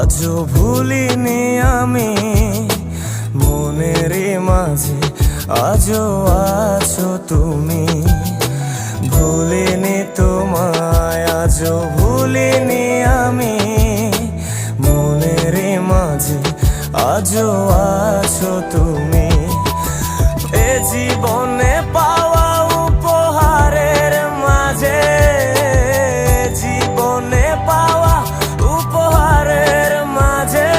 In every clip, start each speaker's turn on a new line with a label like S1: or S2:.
S1: আজও ভুলিনি আমি মনের মাঝে, আজও আছো তুমি। ভুলিনি তোমায়, আজও ভুলিনি আমি মনের মাঝে, আজও আছো তুমি। এ জীবনে পাওয়া উপহারের মাঝে, জীবনে পাওয়া উপহারের মাঝে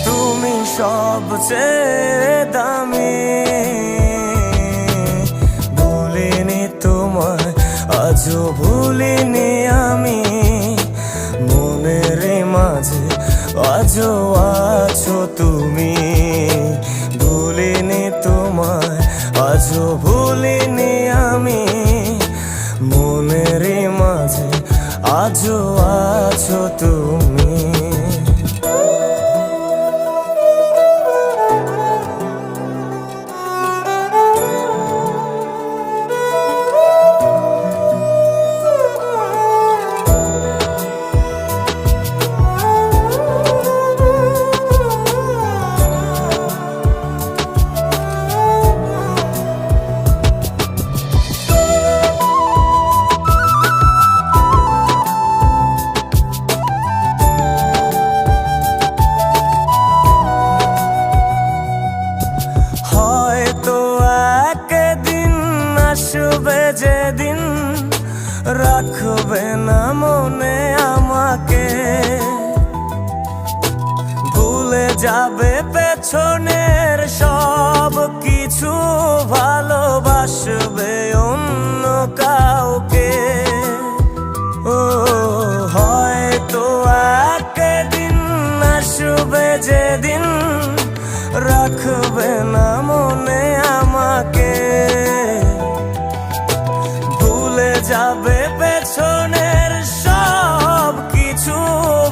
S1: তুমি সবচেয়ে দামি। ভুলিনি তোমায়, আজও ভুলিনি আমি মনের মাঝে, আজও আছো তুমি। ভুলিনি তোমায়, আজও ভুলিনি আমি মনের মাঝে, আজও আছো তুমি। আসবে যেদিন রাখবে না মনে আমাকে, ভুলে যাবে পেছনের সব কিছু, ভালোবাসবে অন্য কাউকে। ও হয়তো একদিন আসবে যেদিন রাখবে না মনে আমাকে, যাবে পেছনের সব কিছু,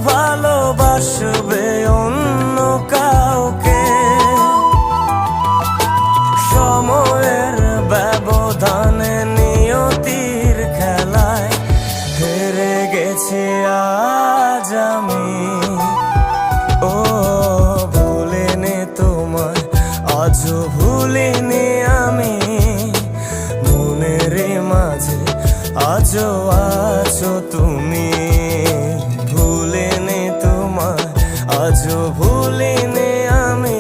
S1: ভালোবাসবে অন্য কাউকে। সময়ের ব্যবধানে নিয়তির খেলায় হেরে গেছি আজ আমি। ও ভুলিনি তোমায়, আজও ভুলিনি আমি মনের মাঝে, আজও আছো তুমি। ভুলিনি তোমায়, আজও ভুলিনি আমি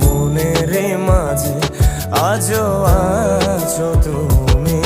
S1: মনের মাঝে, আজও আছো তুমি।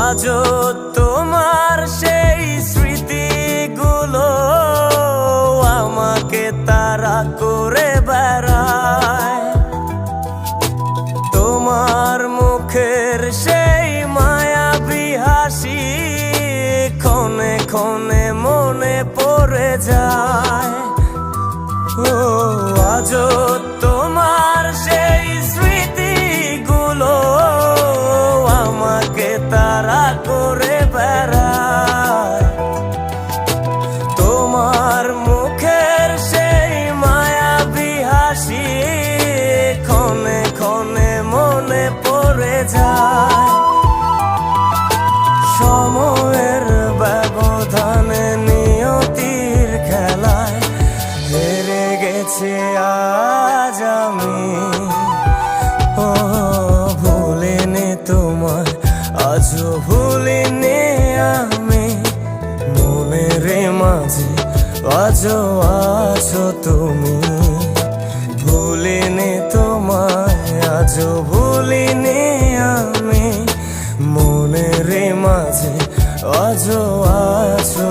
S1: আজও তোমার সেই স্মৃতিগুলো আমাকে তাড়া করে বেড়ায়, তোমার মুখের সেই মায়াবী হাসি ক্ষণে ক্ষণে মনে পড়ে যায়। ও আজও তোমার সেই স্মৃতিগুলো আমাকে তাড়া করে বেড়ায়, তোমার মুখের সেই মায়াবী হাসি ক্ষণে ক্ষণে মনে পড়ে যায়। সময়ের ব্যবধানে নিয়তির খেলায় হেরে গেছি আজ আমি। ও ভুলিনি তোমায়, আজও ভুলিনি আমি মনের মাঝে, আজও আছো তুমি। ভুলিনি তোমায়, আজও ভুলিনি আমি মনের মাঝে, আজও আছো